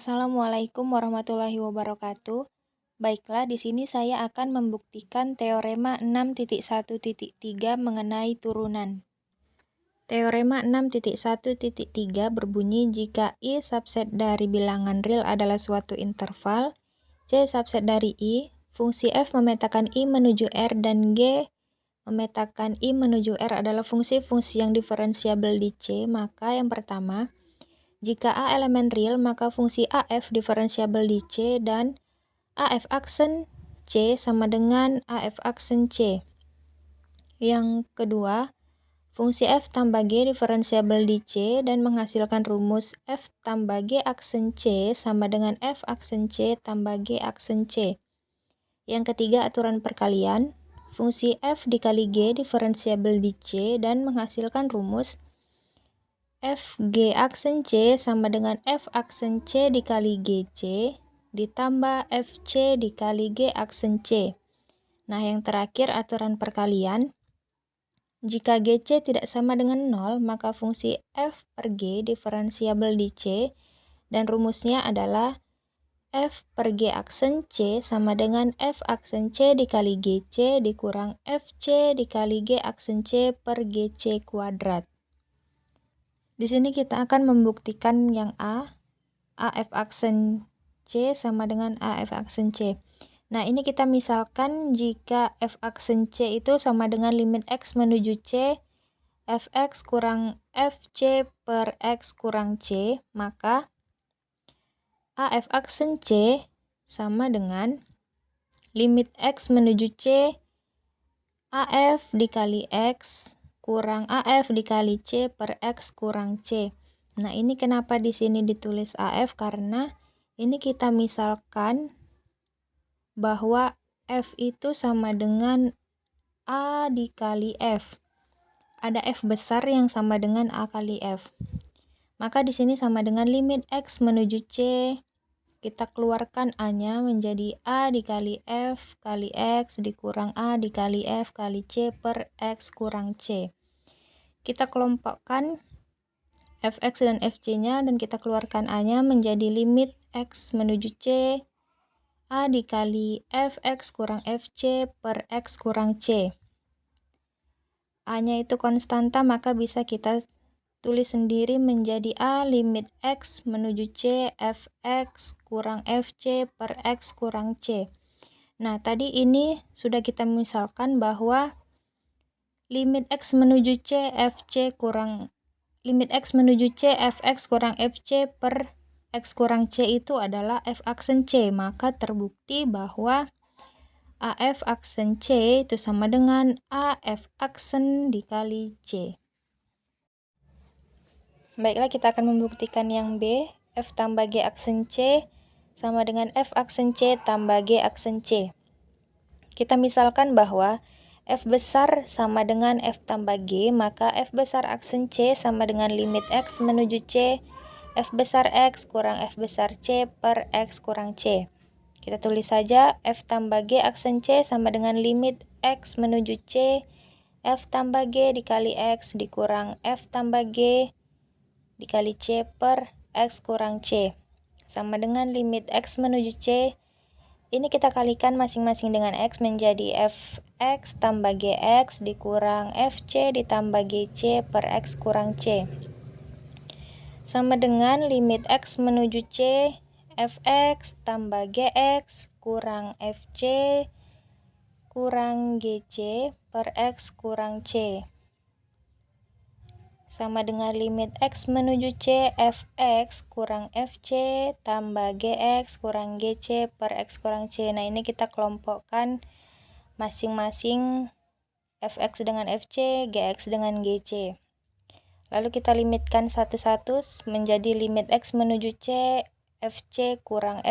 Assalamualaikum warahmatullahi wabarakatuh. Baiklah, di sini saya akan membuktikan teorema 6.1.3 mengenai turunan. Teorema 6.1.3 berbunyi jika I subset dari bilangan real adalah suatu interval, C subset dari I, fungsi f memetakan I menuju R dan G memetakan I menuju R adalah fungsi-fungsi yang diferensiabel di C, maka yang pertama, jika A elemen real, maka fungsi AF diferensiabel di C dan AF aksen C sama dengan AF aksen C. Yang kedua, fungsi F tambah G diferensiabel di C dan menghasilkan rumus F tambah G aksen C sama dengan F aksen C tambah G aksen C. Yang ketiga, aturan perkalian. Fungsi F dikali G diferensiabel di C dan menghasilkan rumus F G aksen C sama dengan F aksen C dikali GC ditambah FC dikali G aksen C. Nah, yang terakhir aturan perkalian. Jika GC tidak sama dengan 0, maka fungsi F per G diferensiabel di C dan rumusnya adalah F per G aksen C sama dengan F aksen C dikali GC dikurang FC dikali G aksen C per GC kuadrat. Di sini kita akan membuktikan yang A, AF aksen C sama dengan AF aksen C. Nah, ini kita misalkan jika F aksen C itu sama dengan limit X menuju C, Fx kurang Fc per X kurang C, maka AF aksen C sama dengan limit X menuju C, AF dikali X kurang AF dikali C per X kurang C. Nah, ini kenapa di sini ditulis AF? Karena ini kita misalkan bahwa F itu sama dengan A dikali F. Ada F besar yang sama dengan A kali F. Maka di sini sama dengan limit X menuju C, kita keluarkan A-nya menjadi A dikali F kali X dikurang A dikali F kali C per X kurang C. Kita kelompokkan Fx dan Fc-nya dan kita keluarkan A-nya menjadi limit X menuju C, A dikali Fx kurang Fc per X kurang C. A-nya itu konstanta, maka bisa kita tulis sendiri menjadi A limit X menuju C Fx kurang Fc per X kurang C. Nah, tadi ini sudah kita misalkan bahwa limit X menuju C Fc kurang limit X menuju C Fx kurang Fc per X kurang C itu adalah F aksen C, maka terbukti bahwa AF aksen C itu sama dengan AF aksen dikali C. Baiklah, kita akan membuktikan yang B, F tambah G aksen C sama dengan F aksen C tambah G aksen C. Kita misalkan bahwa F besar sama dengan F tambah G, maka F besar aksen C sama dengan limit X menuju C, F besar X kurang F besar C per X kurang C. Kita tulis saja F tambah G aksen C sama dengan limit X menuju C, F tambah G dikali X dikurang F tambah G dikali C per X kurang C. Sama dengan limit X menuju C, ini kita kalikan masing-masing dengan X menjadi Fx tambah Gx dikurang Fc ditambah Gc per X kurang C. Sama dengan limit X menuju C, Fx tambah Gx kurang Fc kurang Gc per X kurang C. Sama dengan limit X menuju C, Fx kurang Fc tambah Gx kurang Gc per X kurang C. Nah, ini kita kelompokkan masing-masing Fx dengan Fc, Gx dengan Gc. Lalu kita limitkan satu-satu menjadi limit X menuju C, Fc kurang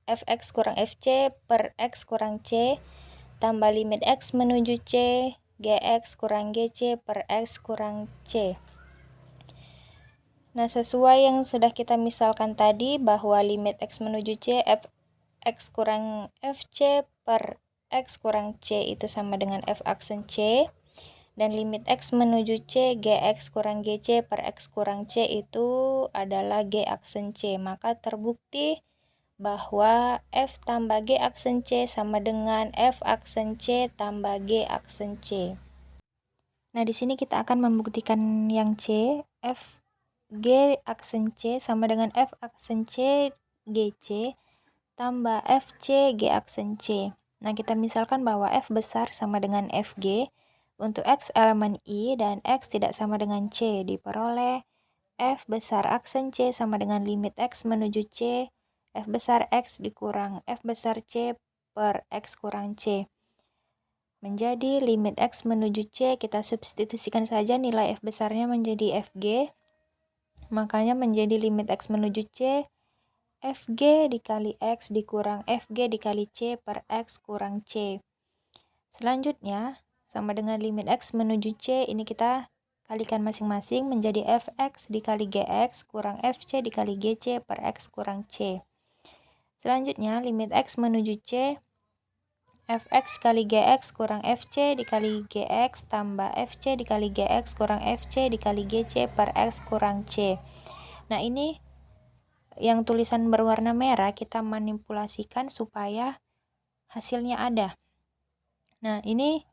Fx kurang Fc per X kurang C tambah limit X menuju C, Gx kurang Gc per X kurang C. Nah, sesuai yang sudah kita misalkan tadi bahwa limit X menuju C, Fx kurang Fc per X kurang C itu sama dengan F aksen C. Dan limit X menuju C, Gx kurang Gc per X kurang C itu adalah G aksen C. Maka terbukti bahwa F tambah G aksen C sama dengan F aksen C tambah G aksen C. Nah, di sini kita akan membuktikan yang C, F G aksen C sama dengan F aksen C GC tambah FC G aksen C. Nah, kita misalkan bahwa F besar sama dengan FG untuk X elemen I dan X tidak sama dengan C, diperoleh F besar aksen C sama dengan limit X menuju C, F besar X dikurang F besar C per X kurang C. Menjadi limit X menuju C, kita substitusikan saja nilai F besarnya menjadi FG. Makanya menjadi limit X menuju C, FG dikali X dikurang FG dikali C per X kurang C. Selanjutnya, sama dengan limit X menuju C, ini kita kalikan masing-masing menjadi Fx dikali Gx kurang Fc dikali Gc per X kurang C. Selanjutnya, limit X menuju C, Fx kali Gx kurang Fc dikali Gx tambah Fc dikali Gx kurang Fc dikali Gc per X kurang C. Nah, ini yang tulisan berwarna merah kita manipulasikan supaya hasilnya ada. Nah, ini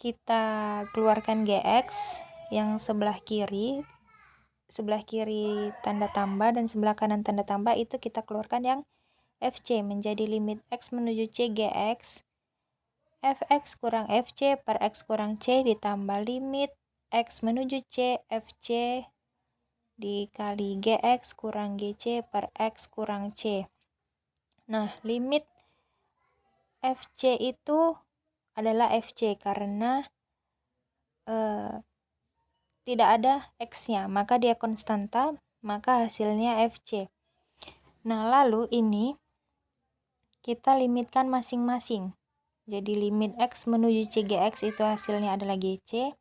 kita keluarkan Gx yang sebelah kiri tanda tambah dan sebelah kanan tanda tambah, itu kita keluarkan yang Fc menjadi limit X menuju C Gx Fx kurang Fc per X kurang C ditambah limit X menuju C Fc dikali Gx kurang Gc per X kurang C. Nah, limit Fc itu adalah Fc karena tidak ada X-nya, maka dia konstanta, maka hasilnya Fc. Nah, lalu ini kita limitkan masing-masing. Jadi limit X menuju C Gx itu hasilnya adalah Gc.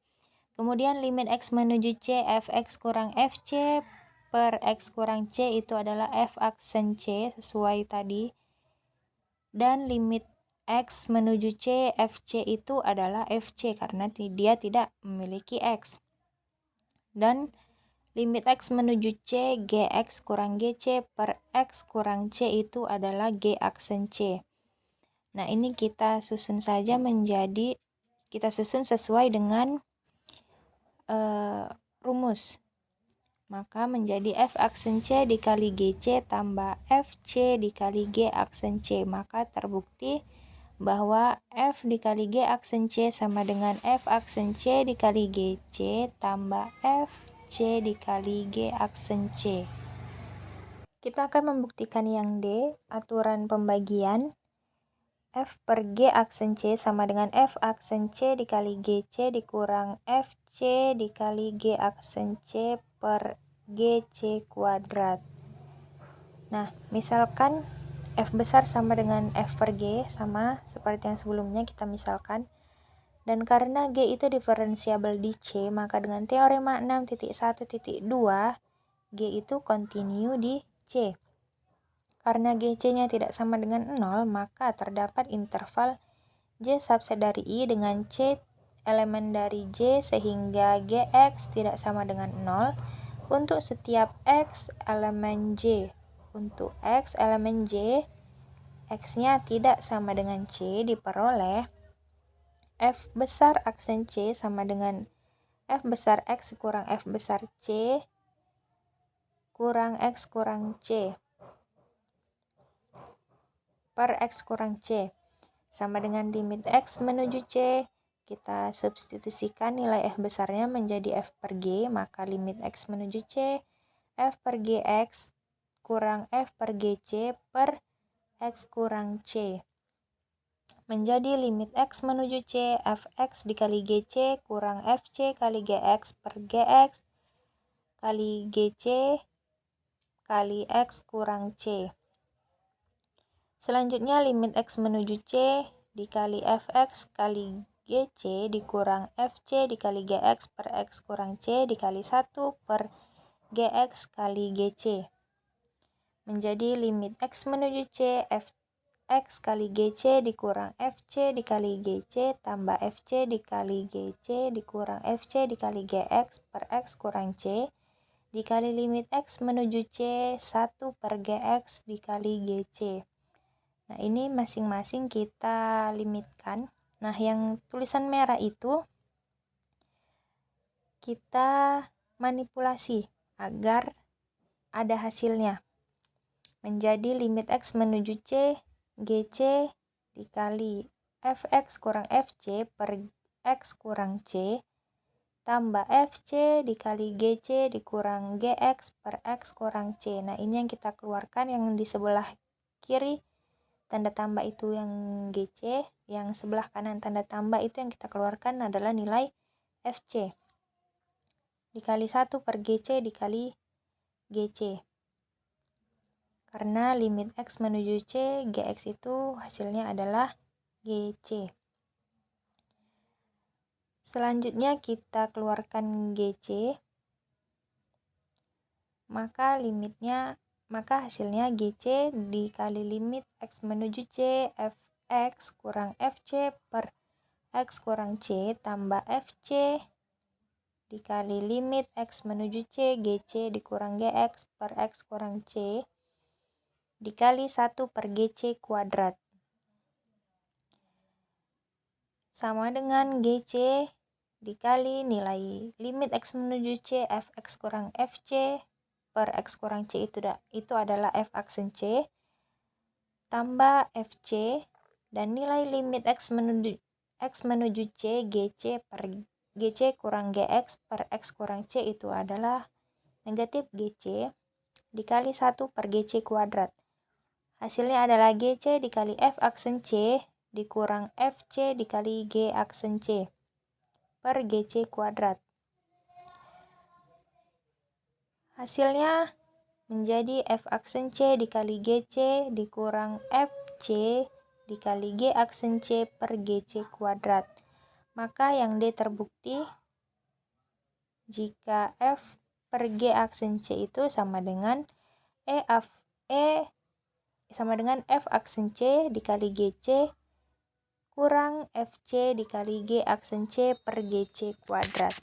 Kemudian limit X menuju C Fx kurang Fc per X kurang C itu adalah F aksen C sesuai tadi. Dan limit X menuju C Fc itu adalah Fc karena dia tidak memiliki X. Dan limit X menuju C Gx kurang Gc per X kurang C itu adalah G aksen C. Nah, ini kita susun saja kita susun sesuai dengan rumus. Maka menjadi F aksen C dikali Gc tambah Fc dikali G aksen C. Maka terbukti bahwa F dikali G aksen C sama dengan F aksen C dikali Gc tambah Fc dikali G aksen C. Kita akan membuktikan yang D, aturan pembagian. F per G aksen C sama dengan F aksen C dikali Gc dikurang Fc dikali G aksen C per Gc kuadrat. Nah, misalkan F besar sama dengan F per G, sama seperti yang sebelumnya kita misalkan. Dan karena G itu diferensiabel di C, maka dengan teorema 6.1.2, G itu kontinu di C. Karena Gc-nya tidak sama dengan 0, maka terdapat interval J subset dari I dengan C elemen dari J sehingga Gx tidak sama dengan 0 untuk setiap X elemen J. Untuk X elemen J, X-nya tidak sama dengan C, diperoleh F besar aksen C sama dengan F besar X kurang F besar C kurang X kurang C per X kurang C sama dengan limit X menuju C, kita substitusikan nilai F besarnya menjadi F per G, maka limit X menuju C, F per Gx kurang F per Gc per X kurang C. Menjadi limit X menuju C, Fx dikali Gc kurang Fc kali Gx per Gx kali Gc kali X kurang C. Selanjutnya limit X menuju C dikali Fx kali Gc dikurang Fc dikali Gx per X kurang C dikali 1 per Gx kali Gc. Menjadi limit X menuju C Fx kali GC dikurang FC dikali GC tambah FC dikali GC dikurang FC dikali GX per X kurang C dikali limit X menuju C 1 per GX dikali GC. Nah, ini masing-masing kita limitkan. Nah, yang tulisan merah itu kita manipulasi agar ada hasilnya. Menjadi limit X menuju C, GC dikali Fx kurang Fc per X kurang C tambah FC dikali GC dikurang GX per X kurang C. Nah, ini yang kita keluarkan, yang di sebelah kiri tanda tambah itu yang GC, yang sebelah kanan tanda tambah itu yang kita keluarkan adalah nilai FC dikali 1 per GC dikali GC. Karena limit X menuju C, GX itu hasilnya adalah GC. Selanjutnya kita keluarkan GC, maka hasilnya GC dikali limit X menuju C, Fx kurang Fc per X kurang C tambah Fc dikali limit X menuju C, GC dikurang GX per X kurang C dikali 1 per GC kuadrat. Sama dengan GC dikali nilai limit X menuju C, Fx kurang Fc per X kurang C itu adalah F aksen C tambah Fc dan nilai limit X menuju C, GC per GC kurang GX per X kurang C itu adalah negatif GC dikali 1 per GC kuadrat. Hasilnya adalah GC dikali F aksen C dikurang Fc dikali G aksen C per GC kuadrat. Hasilnya menjadi F aksen C dikali GC dikurang Fc dikali G aksen C per GC kuadrat. Maka yang D terbukti jika F per G aksen C itu sama dengan F aksen C dikali GC kurang Fc dikali G aksen C per GC kuadrat.